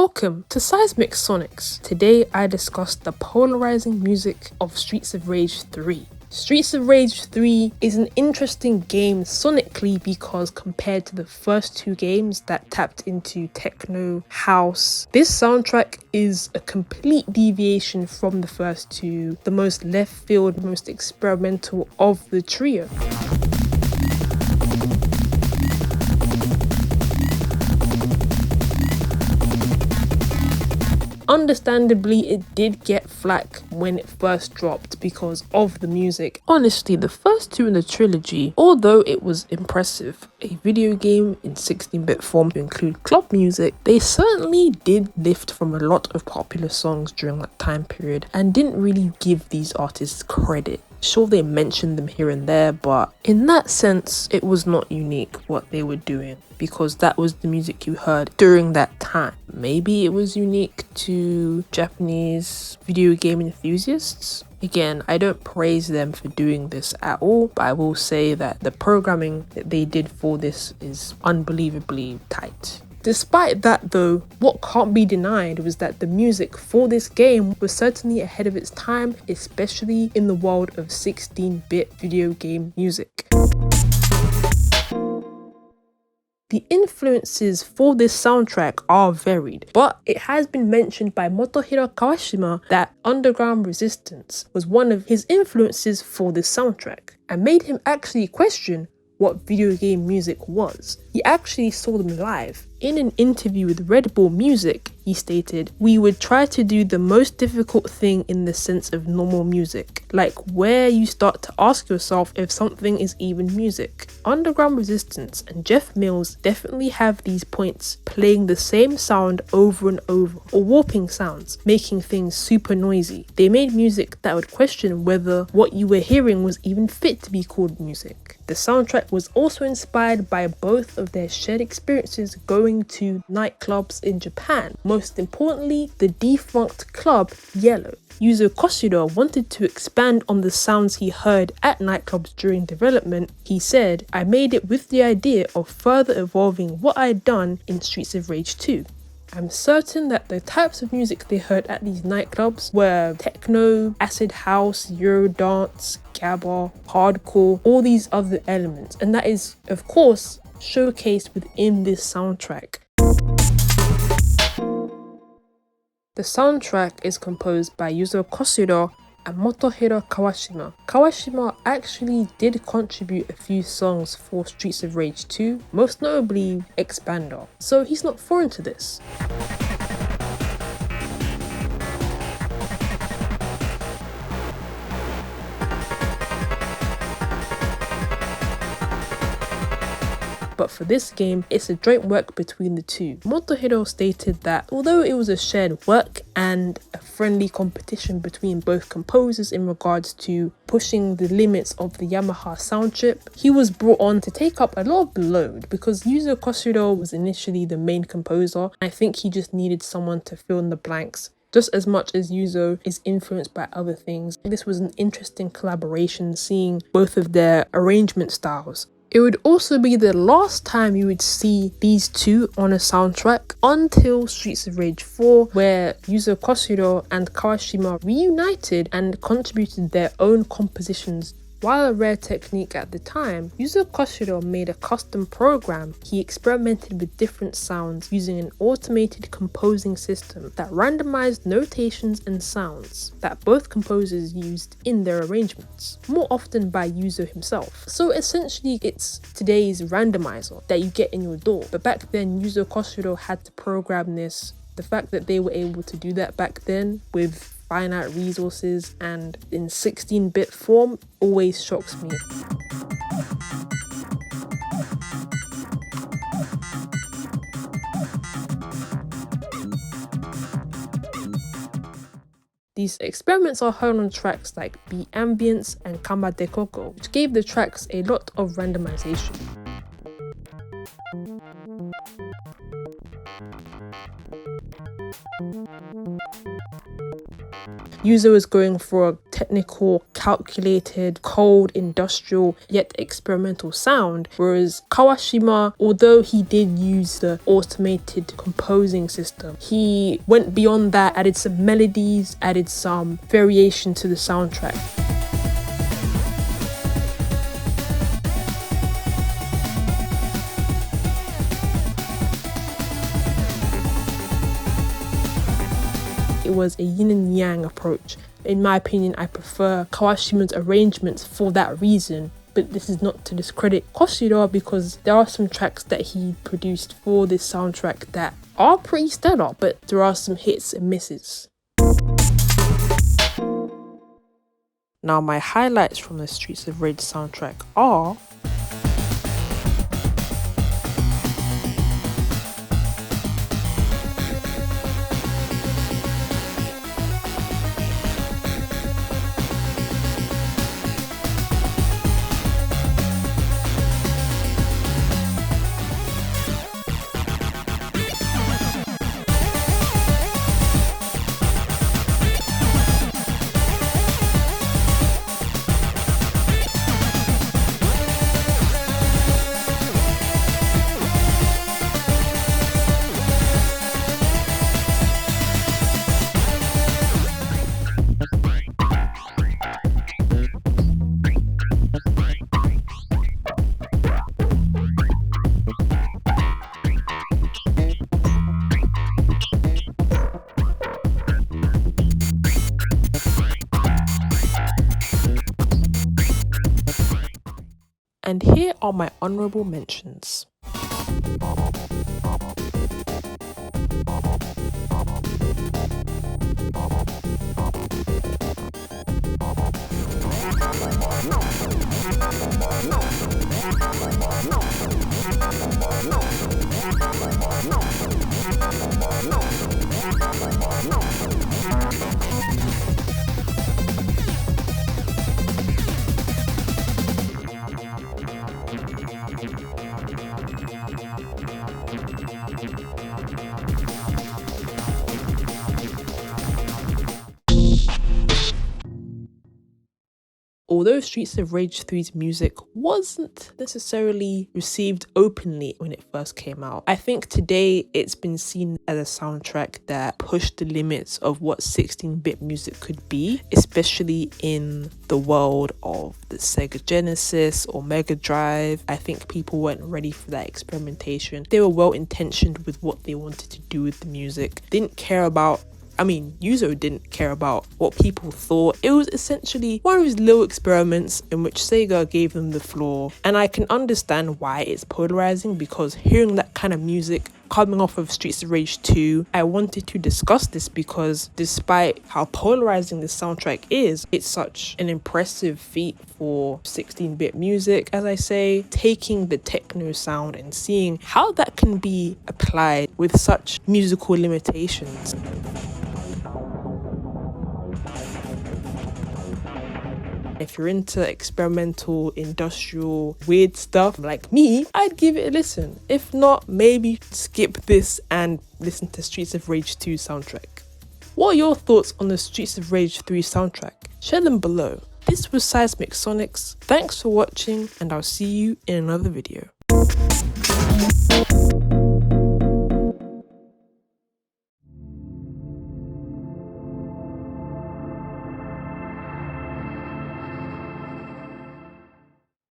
Welcome to Seismic Sonics. Today I discuss the polarizing music of Streets of Rage 3. Streets of Rage 3 is an interesting game sonically because compared to the first two games that tapped into techno, house, this soundtrack is a complete deviation from the first two, the most left field, most experimental of the trio. Understandably, it did get flack when it first dropped because of the music. Honestly, the first two in the trilogy, although it was impressive, a video game in 16-bit form to include club music, they certainly did lift from a lot of popular songs during that time period and didn't really give these artists credit. Sure, they mentioned them here and there, but in that sense, it was not unique what they were doing because that was the music you heard during that time. Maybe it was unique to Japanese video game enthusiasts. Again, I don't praise them for doing this at all, but I will say that the programming that they did for this is unbelievably tight. Despite that though, what can't be denied was that the music for this game was certainly ahead of its time, especially in the world of 16-bit video game music. The influences for this soundtrack are varied, but it has been mentioned by Motohiro Kawashima that Underground Resistance was one of his influences for this soundtrack and made him actually question what video game music was. He actually saw them live. In an interview with Red Bull Music, he stated, "We would try to do the most difficult thing in the sense of normal music, like where you start to ask yourself if something is even music. Underground Resistance and Jeff Mills definitely have these points, playing the same sound over and over, or warping sounds, making things super noisy. They made music that would question whether what you were hearing was even fit to be called music." The soundtrack was also inspired by both of their shared experiences going to nightclubs in Japan, most importantly the defunct club Yellow. Yuzo Koshiro wanted to expand on the sounds he heard at nightclubs during development. He said, "I made it with the idea of further evolving what I'd done in Streets of Rage 2. I'm certain that the types of music they heard at these nightclubs were techno, acid house, eurodance, gabber, hardcore, all these other elements, and that is, of course, showcased within this soundtrack." The soundtrack is composed by Yuzo Koshiro and Motohiro Kawashima. Kawashima actually did contribute a few songs for Streets of Rage 2, most notably Expander, so he's not foreign to this. But for this game, it's a joint work between the two. Motohiro stated that although it was a shared work and a friendly competition between both composers in regards to pushing the limits of the Yamaha sound chip, he was brought on to take up a lot of the load because Yuzo Koshiro was initially the main composer. I think he just needed someone to fill in the blanks. Just as much as Yuzo is influenced by other things, this was an interesting collaboration seeing both of their arrangement styles. It would also be the last time you would see these two on a soundtrack until Streets of Rage 4, where Yuzo Koshiro and Kawashima reunited and contributed their own compositions. While a rare technique at the time, Yuzo Koshiro made a custom program. He experimented with different sounds using an automated composing system that randomized notations and sounds that both composers used in their arrangements, more often by Yuzo himself. So essentially it's today's randomizer that you get in your DAW, but back then Yuzo Koshiro had to program this. The fact that they were able to do that back then with finite resources and in 16-bit form always shocks me. These experiments are heard on tracks like Be Ambience and Kamba de Coco, which gave the tracks a lot of randomization. Yuzo is going for a technical, calculated, cold, industrial, yet experimental sound, whereas Kawashima, although he did use the automated composing system, he went beyond that, added some melodies, added some variation to the soundtrack. It was a yin and yang approach. In my opinion, I prefer Kawashima's arrangements for that reason, but this is not to discredit Koshiro because there are some tracks that he produced for this soundtrack that are pretty stellar, but there are some hits and misses. Now my highlights from the Streets of Rage soundtrack are and here are my honourable mentions. Although Streets of Rage 3's music wasn't necessarily received openly when it first came out, I think today it's been seen as a soundtrack that pushed the limits of what 16-bit music could be, especially in the world of the Sega Genesis or Mega Drive. I think people weren't ready for that experimentation. They were well intentioned with what they wanted to do with the music. Yuzo didn't care about what people thought. It was essentially one of his little experiments in which Sega gave them the floor. And I can understand why it's polarizing, because hearing that kind of music coming off of Streets of Rage 2, I wanted to discuss this because despite how polarizing the soundtrack is, it's such an impressive feat for 16-bit music. As I say, taking the techno sound and seeing how that can be applied with such musical limitations. If you're into experimental, industrial, weird stuff like me, I'd give it a listen. If not, maybe skip this and listen to Streets of Rage 2 soundtrack. What are your thoughts on the Streets of Rage 3 soundtrack? Share them below. This was Seismic Sonics. Thanks for watching, and I'll see you in another video.